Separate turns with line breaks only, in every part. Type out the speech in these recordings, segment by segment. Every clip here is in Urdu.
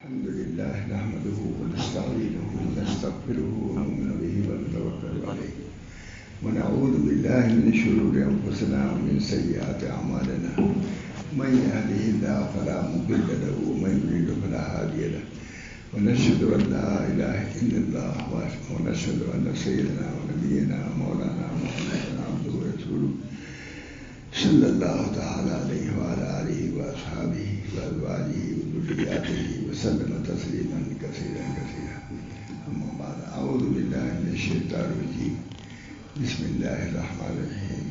الحمد لله نحمده ونستعينه ونستغفره ونؤمن به ونتوكل عليه ونعوذ بالله من شرور أنفسنا ومن سيئات أعمالنا من يهده الله فلا مضل له ومن يضلل فلا هادي له ونشهد أن لا إله إلا الله ونشهد أن سيدنا ونبينا مولانا محمدا عبده ورسوله صلى الله تعالى عليه وعلى آله وأصحابه وأزواجه وذرياته وسلم تسليما كثيرا كثيرا. أما بعد أعوذ بالله من الشيطان الرجيم. بسم الله الرحمن الرحيم.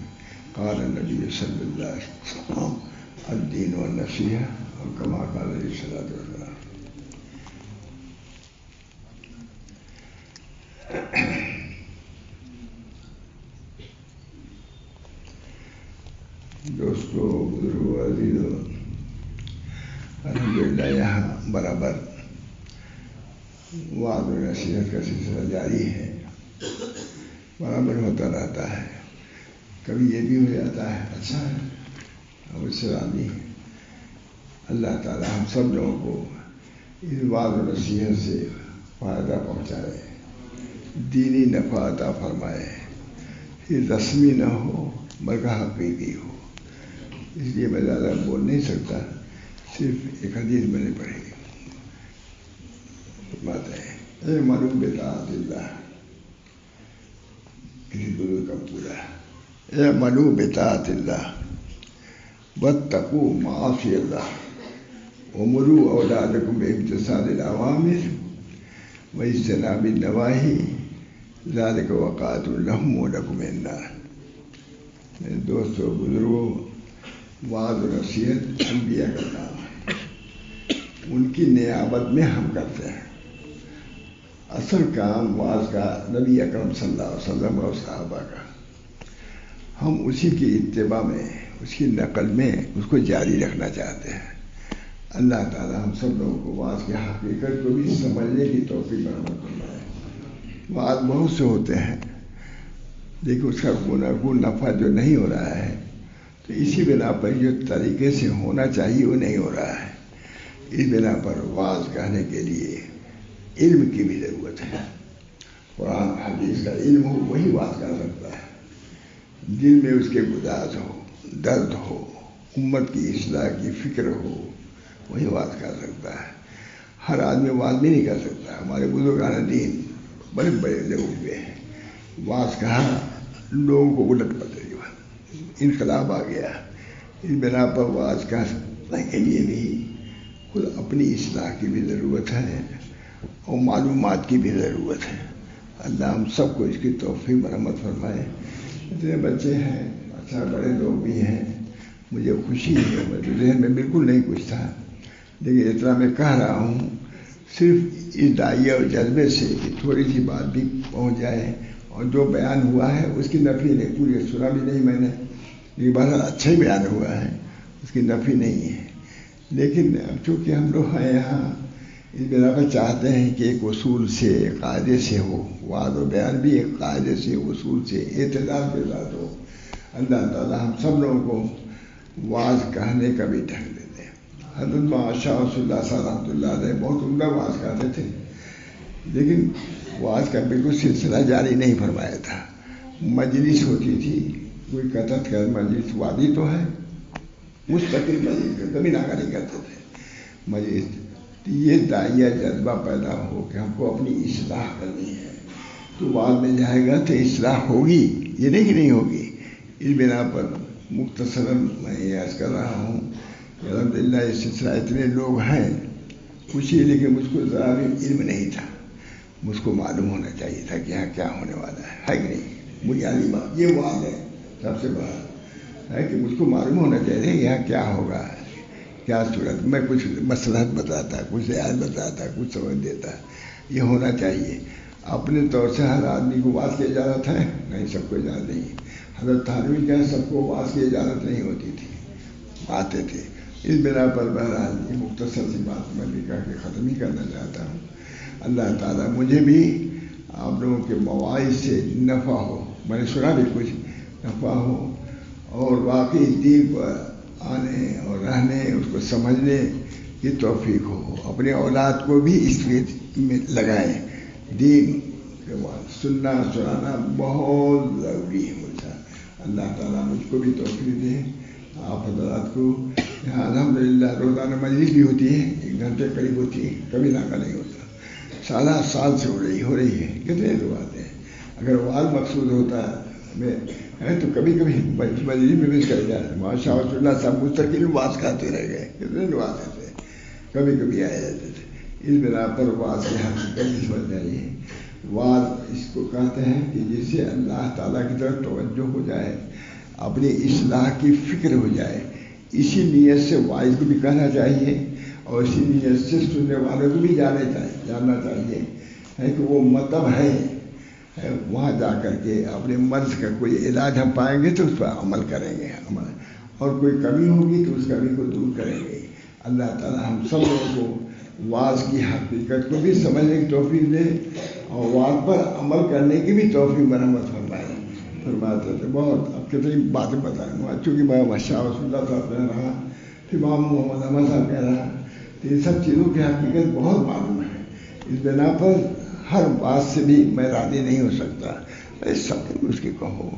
قال النبي صلى الله عليه وسلم الدين والنصيحة أو كما قال عليه الصلاة والسلام. دوستو بزرگو عزیزو، الحمدللہ یہاں برابر وعظ و نصیحت کا سلسلہ جاری ہے، برابر ہوتا رہتا ہے. کبھی یہ بھی ہو جاتا ہے اچھا ہے اور اس سے راضی ہے. اللہ تعالی ہم سب لوگوں کو اس وعظ و نصیحت سے فائدہ پہنچائے، دینی نفع عطا فرمائے، یہ رسمی نہ ہو بلکہ حقیقی ہو. اس لیے میں زیادہ بول نہیں سکتا، صرف ایک حدیث میں نے پڑھی. بات ہے اے معلوم بطاعت اللہ، کسی بزرگ کا پورا اے معلوم بطاعت اللہ واتقوا معاصی اللہ ومروا اولادکم بامتثال الاوامر واجتناب النواہی ذلک وقاۃ لہم ولکم من النار. میرے دوستوں بزرگوں، وعظ و نصیحت انبیاء کا کام ہے، ان کی نیابت میں ہم کرتے ہیں. اصل کام وعظ کا نبی اکرم صلی اللہ علیہ وسلم اور صحابہ کا، ہم اسی کی اتباع میں، اس کی نقل میں اس کو جاری رکھنا چاہتے ہیں. اللہ تعالی ہم سب لوگوں کو وعظ کی حقیقت کو بھی سمجھنے کی توفیق عطا فرمائے. وعظ بہت سے ہوتے ہیں لیکن اس کا گناگون نفع جو نہیں ہو رہا ہے، تو اسی بنا پر جو طریقے سے ہونا چاہیے وہ نہیں ہو رہا ہے. اس بنا پر وعظ کہنے کے لیے علم کی بھی ضرورت ہے. قرآن حدیث کا علم ہو وہی وعظ کر سکتا ہے. دل میں اس کے گداز ہو، درد ہو، امت کی اصلاح کی فکر ہو، وہی وعظ کر سکتا ہے. ہر آدمی وعظ بھی نہیں کر سکتا. ہمارے بزرگان دین بڑے بڑے لوگ ہوئے ہیں، وعظ کہا لوگوں کو الٹ پڑ گئی، انقلاب آ گیا. اس بنا پر وعظ کہنے کے لیے بھی خود اپنی اصلاح کی بھی ضرورت ہے اور معلومات کی بھی ضرورت ہے. اللہ ہم سب کو اس کی توفیق مرحمت فرمائے. اتنے بچے ہیں، اچھا بڑے لوگ بھی ہیں، مجھے خوشی ہے. میرے ذہن میں بالکل نہیں کچھ تھا، لیکن اتنا میں کہہ رہا ہوں صرف اس داعیہ اور جذبے سے کہ تھوڑی سی بات بھی پہنچ جائے. اور جو بیان ہوا ہے اس کی نفی نہیں، پوری سنا بھی نہیں میں نے، یہ بہت اچھا ہی بیان ہوا ہے، اس کی نفی نہیں ہے. لیکن اب چونکہ ہم لوگ ہیں یہاں، اس بنا پر چاہتے ہیں کہ ایک اصول سے، قاعدے سے ہو. وعظ و بیان بھی ایک قاعدے سے، اصول سے، اعتدال کے ساتھ ہو. اللہ تعالی ہم سب لوگوں کو وعظ کہنے کا بھی ڈھنگ دے دیں. حضرت مولانا شاہ رسول اللہ صلی اللہ علیہ وسلم بہت عمدہ وعظ کہتے تھے، لیکن وعظ کا بالکل سلسلہ جاری نہیں فرمایا تھا. مجلس ہوتی تھی، کوئی کہتا تھا مجلس وادی تو ہے، مستقل مجلس کا کبھی ناکہ نہیں کرتے تھے. مجلس یہ داعیہ جذبہ پیدا ہو کہ ہم کو اپنی اصلاح کرنی ہے، تو بعد میں جائے گا تو اصلاح ہوگی، یہ نہیں کہ نہیں ہوگی. اس بنا پر مختصراً میں یہ عرض کر رہا ہوں کہ الحمدللہ یہ سلسلہ اتنے لوگ ہیں خوشی، لیکن مجھ کو ذرا بھی علم نہیں تھا. مجھ کو معلوم ہونا چاہیے تھا کہ یہاں کیا ہونے والا ہے کہ نہیں. بنیادی بات یہ بات ہے، سب سے بڑا ہے کہ مجھ کو معلوم ہونا چاہیے یہاں کیا ہوگا، کیا صورت. میں کچھ مصلحت بتاتا، کچھ رعایت بتاتا، کچھ سمجھ دیتا. یہ ہونا چاہیے. اپنے طور سے ہر آدمی کو وعظ کی اجازت ہے نہیں، سب کو اجازت نہیں. حضرت تھانوی کیا سب کو وعظ کی اجازت نہیں ہوتی تھی، آتے تھے. اس بنا پر بہرحال یہ مختصر سی بات میں بھی کہہ کے ختم ہی کرنا چاہتا ہوں. اللہ تعالیٰ مجھے بھی آپ لوگوں کے مواعظ سے نفع ہو، میں نے سنا بھی کچھ نفع ہو، اور واقعی دین پر آنے اور رہنے، اس کو سمجھنے کی توفیق ہو. اپنے اولاد کو بھی اس میں لگائیں. دین سننا سنانا بہت ضروری ہے مجھے. اللہ تعالیٰ مجھ کو بھی توفیق دے. آپ حضرات کو یہاں الحمدللہ روزانہ مجلس بھی ہوتی ہے, 1 گھنٹے قریب ہوتی ہے, کبھی ناکا نہیں ہوتا. سالہ سال سے ہو رہی ہے. کتنے لوگ آتے ہیں. اگر وعظ مقصود ہوتا ہے تو کبھی کبھی مجلس میں مس کر جاتے. ماشاء اللہ صاحب مستقل وعظ کھاتے رہ گئے. کتنے لوگ آتے تھے, کبھی کبھی آئے جاتے تھے. اس بنا پر وعظ کی حقیقت سمجھ جائیے. وعظ اس کو کہتے ہیں کہ جس سے اللہ تعالیٰ کی طرف توجہ ہو جائے, اپنی اصلاح کی فکر ہو جائے. اسی نیت سے وعظ کو بھی کہنا چاہیے اور اسی نیت سے سننے والوں کو بھی جاننا چاہیے ہے کہ وہ مطلب ہے وہاں جا کر کے اپنے مرض کا کوئی علاج ہم پائیں گے تو اس پر عمل کریں گے. اور کوئی کمی ہوگی تو اس کمی کو دور کریں گے. اللہ تعالیٰ ہم سب لوگوں کو وعظ کی حقیقت کو بھی سمجھنے کی توفیق دے اور وعظ پر عمل کرنے کی بھی توفیق مرحمت فرماتے تھے. بہت اب کتنی باتیں بتائیں گا, چونکہ میں شاہ رسول اللہ صاحب کہہ رہا, امام محمد احمد صاحب کہہ رہا, تو یہ سب چیزوں کی حقیقت بہت معلوم ہے. اس بنا پر ہر بات سے بھی میں راضی نہیں ہو سکتا. سب اس کی کہو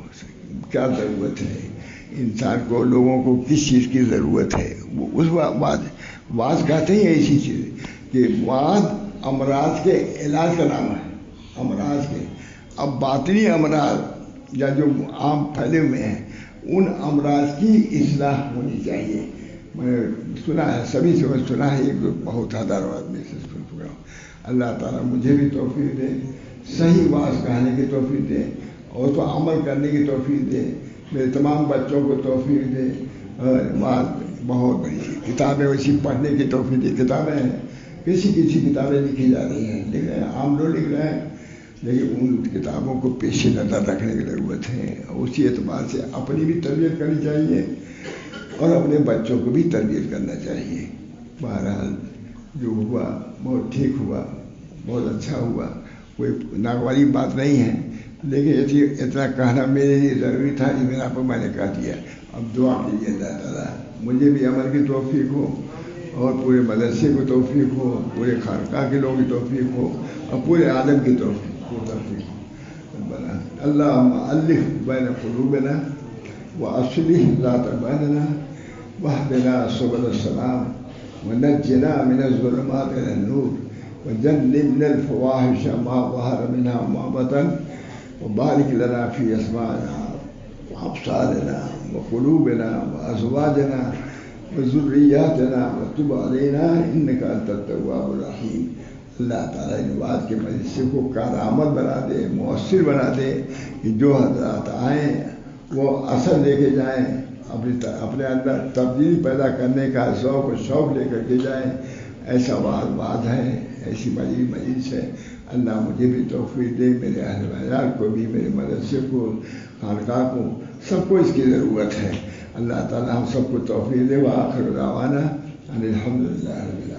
کیا ضرورت ہے انسان کو, لوگوں کو کس چیز کی ضرورت ہے. اس وعظ کہتے ہیں ایسی چیز کہ وعظ امراض کے علاج کا نام ہے. امراض کے, اب باطنی امراض یا جو عام پھیلے ہوئے ہیں ان امراض کی اصلاح ہونی چاہیے. میں سنا ہے, سبھی سے میں سنا ہے, ایک بہت ہزاروں آدمی سے سن چکا ہوں. اللہ تعالیٰ مجھے بھی توفیق دے, صحیح بات کہنے کی توفیق دے اور تو عمل کرنے کی توفیق دے. میرے تمام بچوں کو توفیق دے. بات بہت بڑی کتابیں ویسی پڑھنے کی توفیق دے. کتابیں ہیں, کسی کتابیں لکھی جا رہی ہیں, لکھ رہے ہیں, عام لوگ لکھ رہے ہیں, لیکن ان کتابوں کو پیش نظر رکھنے کی ضرورت ہے. اسی اعتبار سے اپنی بھی تربیت کرنی چاہیے اور اپنے بچوں کو بھی تربیت کرنا چاہیے. بہرحال جو ہوا بہت ٹھیک ہوا, بہت اچھا ہوا, کوئی ناگواری بات نہیں ہے, لیکن اتنا کہنا میرے لیے ضروری تھا. اس بنا پر میں نے کہہ دیا. اب دعا کیجیے اللہ تعالیٰ مجھے بھی عمل کی توفیق ہو اور پورے مدرسے کو توفیق ہو, پورے خانقاہ کے لوگوں کی توفیق ہو اور پورے عالم کی توفیق ہو. اللہم الف بین قلوبنا واصلح ذات بیننا واہدنا سبل السلام ونجنا من الظلمات الى النور وجنبنا الفواحش ما ظهر منها وما بطن وبارك لنا في اسماعنا وابصارنا وقلوبنا وازواجنا وذرياتنا وتب علينا انك انت التواب الرحيم. اللہ تعالیٰ ان بات کے مجلس کو کارآمد بنا دے, مؤثر بنا دے کہ جو حضرات آئیں وہ اثر لے کے جائیں, اپنے اندر تبدیلی پیدا کرنے کا ذوق و شوق لے کر کے جائیں. ایسا وعد ہے, ایسی مجلس ہے. اللہ مجھے بھی توفیق دے, میرے اہل عیال کو بھی, میرے مدرسے کو, خانقاہ کو, سب کو اس کی ضرورت ہے. اللہ تعالیٰ ہم سب کو توفیق دے. وآخر دعوانا ان الحمدللہ رب العالمین.